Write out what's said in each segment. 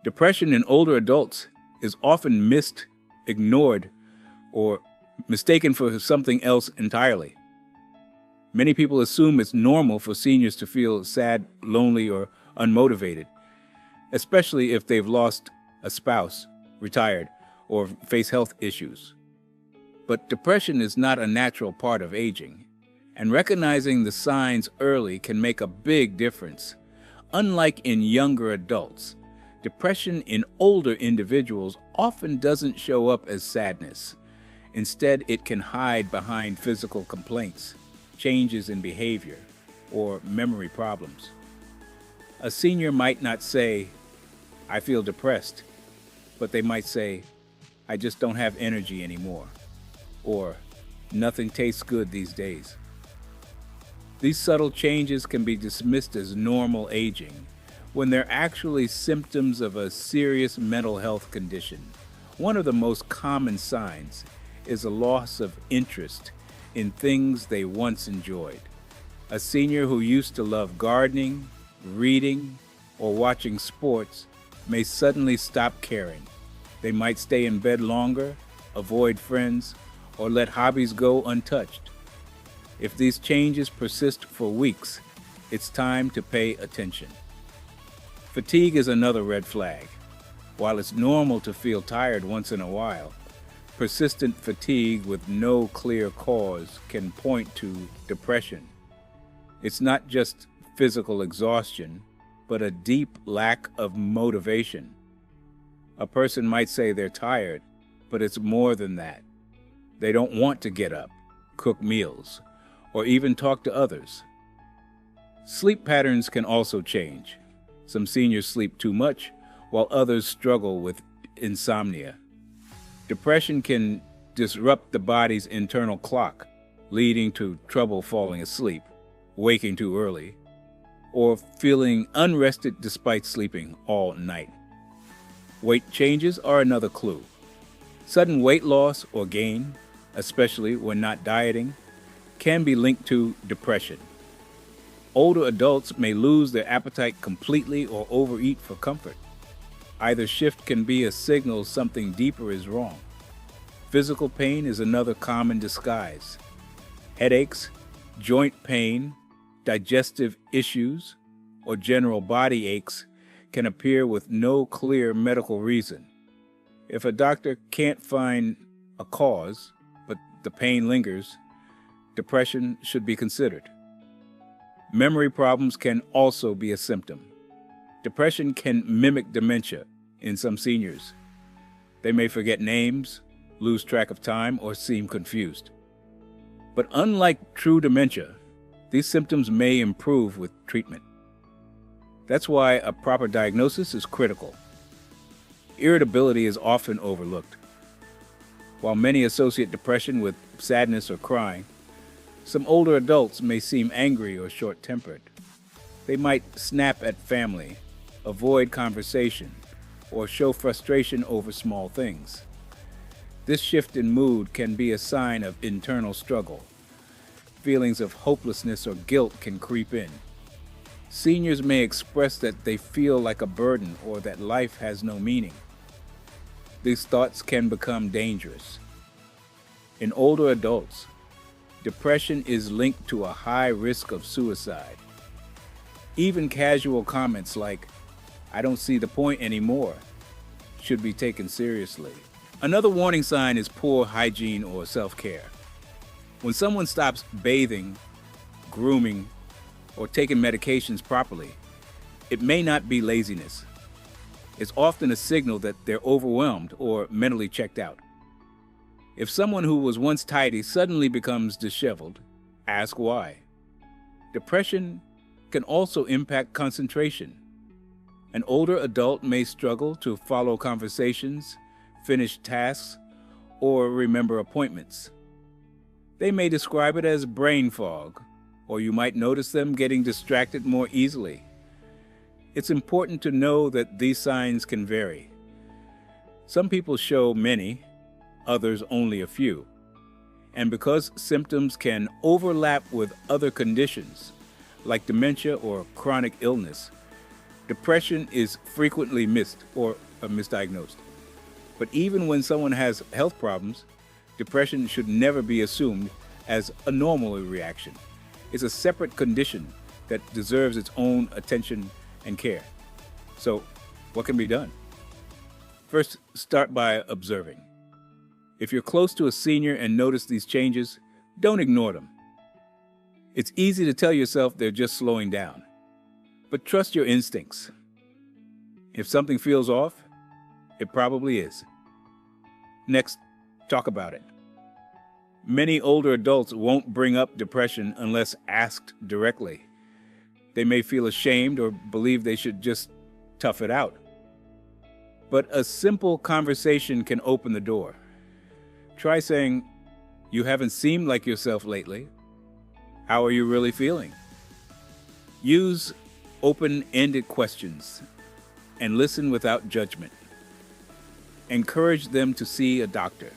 Depression in older adults is often missed, ignored, or mistaken for something else entirely. Many people assume it's normal for seniors to feel sad, lonely, or unmotivated, especially if they've lost a spouse, retired, or face health issues. But depression is not a natural part of aging, and recognizing the signs early can make a big difference. Unlike in younger adults, depression in older individuals often doesn't show up as sadness. Instead, it can hide behind physical complaints, changes in behavior, or memory problems. A senior might not say, "I feel depressed," but they might say, "I just don't have energy anymore," or "Nothing tastes good these days." These subtle changes can be dismissed as normal aging, when they're actually symptoms of a serious mental health condition. One of the most common signs is a loss of interest in things they once enjoyed. A senior who used to love gardening, reading, or watching sports may suddenly stop caring. They might stay in bed longer, avoid friends, or let hobbies go untouched. If these changes persist for weeks, it's time to pay attention. Fatigue is another red flag. While it's normal to feel tired once in a while, persistent fatigue with no clear cause can point to depression. It's not just physical exhaustion, but a deep lack of motivation. A person might say they're tired, but it's more than that. They don't want to get up, cook meals, or even talk to others. Sleep patterns can also change. Some seniors sleep too much, while others struggle with insomnia. Depression can disrupt the body's internal clock, leading to trouble falling asleep, waking too early, or feeling unrested despite sleeping all night. Weight changes are another clue. Sudden weight loss or gain, especially when not dieting, can be linked to depression. Older adults may lose their appetite completely or overeat for comfort. Either shift can be a signal something deeper is wrong. Physical pain is another common disguise. Headaches, joint pain, digestive issues, or general body aches can appear with no clear medical reason. If a doctor can't find a cause, but the pain lingers, depression should be considered. Memory problems can also be a symptom. Depression can mimic dementia in some seniors. They may forget names, lose track of time, or seem confused. But unlike true dementia, these symptoms may improve with treatment. That's why a proper diagnosis is critical. Irritability is often overlooked. While many associate depression with sadness or crying, some older adults may seem angry or short-tempered. They might snap at family, avoid conversation, or show frustration over small things. This shift in mood can be a sign of internal struggle. Feelings of hopelessness or guilt can creep in. Seniors may express that they feel like a burden or that life has no meaning. These thoughts can become dangerous. In older adults, depression is linked to a high risk of suicide. Even casual comments like, "I don't see the point anymore," should be taken seriously. Another warning sign is poor hygiene or self-care. When someone stops bathing, grooming, or taking medications properly, it may not be laziness. It's often a signal that they're overwhelmed or mentally checked out. If someone who was once tidy suddenly becomes disheveled, ask why. Depression can also impact concentration. An older adult may struggle to follow conversations, finish tasks, or remember appointments. They may describe it as brain fog, or you might notice them getting distracted more easily. It's important to know that these signs can vary. Some people show many, others only a few. And because symptoms can overlap with other conditions, like dementia or chronic illness, Depression is frequently missed or misdiagnosed. But even when someone has health problems, depression should never be assumed as a normal reaction. It's a separate condition that deserves its own attention and care. So, what can be done? First, start by observing. If you're close to a senior and notice these changes, don't ignore them. It's easy to tell yourself they're just slowing down, but trust your instincts. If something feels off, it probably is. Next, talk about it. Many older adults won't bring up depression unless asked directly. They may feel ashamed or believe they should just tough it out. But a simple conversation can open the door. Try saying, "You haven't seemed like yourself lately. How are you really feeling?" Use open-ended questions and listen without judgment. Encourage them to see a doctor.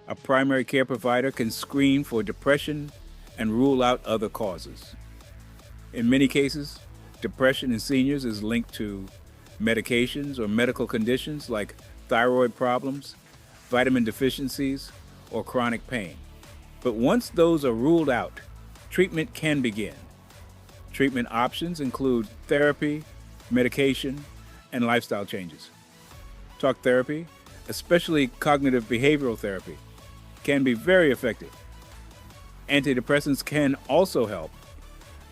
A primary care provider can screen for depression and rule out other causes. In many cases, depression in seniors is linked to medications or medical conditions like thyroid problems, vitamin deficiencies, or chronic pain. But once those are ruled out, treatment can begin. Treatment options include therapy, medication, and lifestyle changes. Talk therapy, especially cognitive behavioral therapy, can be very effective. Antidepressants can also help,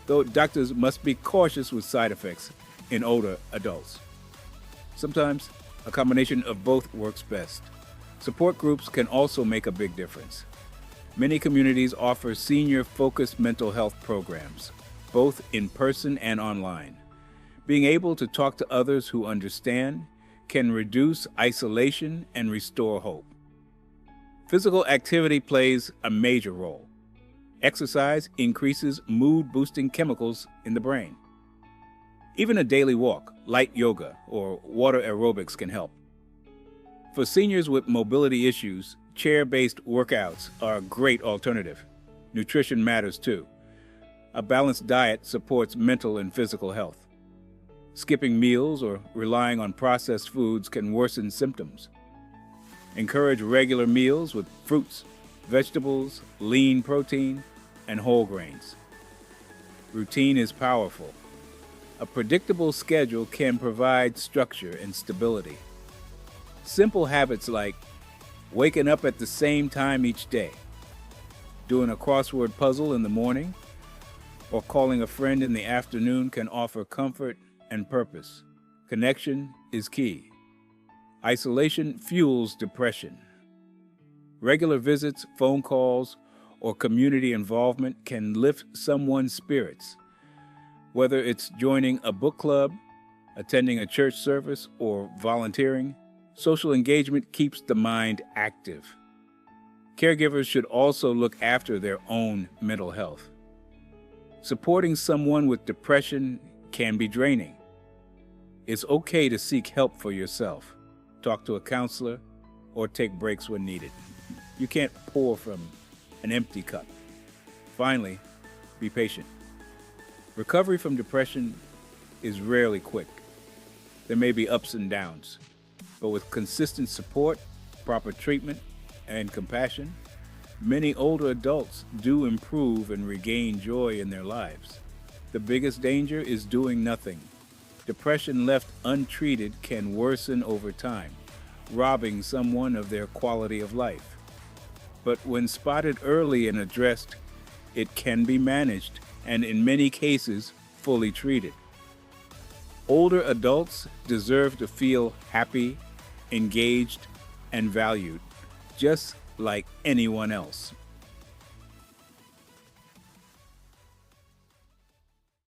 though doctors must be cautious with side effects in older adults. Sometimes a combination of both works best. Support groups can also make a big difference. Many communities offer senior-focused mental health programs, both in person and online. Being able to talk to others who understand can reduce isolation and restore hope. Physical activity plays a major role. Exercise increases mood-boosting chemicals in the brain. Even a daily walk, light yoga, or water aerobics can help. For seniors with mobility issues, chair-based workouts are a great alternative. Nutrition matters too. A balanced diet supports mental and physical health. Skipping meals or relying on processed foods can worsen symptoms. Encourage regular meals with fruits, vegetables, lean protein, and whole grains. Routine is powerful. A predictable schedule can provide structure and stability. Simple habits like waking up at the same time each day, doing a crossword puzzle in the morning, or calling a friend in the afternoon can offer comfort and purpose. Connection is key. Isolation fuels depression. Regular visits, phone calls, or community involvement can lift someone's spirits. Whether it's joining a book club, attending a church service, or volunteering, social engagement keeps the mind active. Caregivers should also look after their own mental health. Supporting someone with depression can be draining. It's okay to seek help for yourself. Talk to a counselor or take breaks when needed. You can't pour from an empty cup. Finally, be patient. Recovery from depression is rarely quick. There may be ups and downs, but with consistent support, proper treatment, and compassion, many older adults do improve and regain joy in their lives. The biggest danger is doing nothing. Depression left untreated can worsen over time, robbing someone of their quality of life. But when spotted early and addressed, it can be managed and in many cases, fully treated. Older adults deserve to feel happy, engaged, and valued, just like anyone else.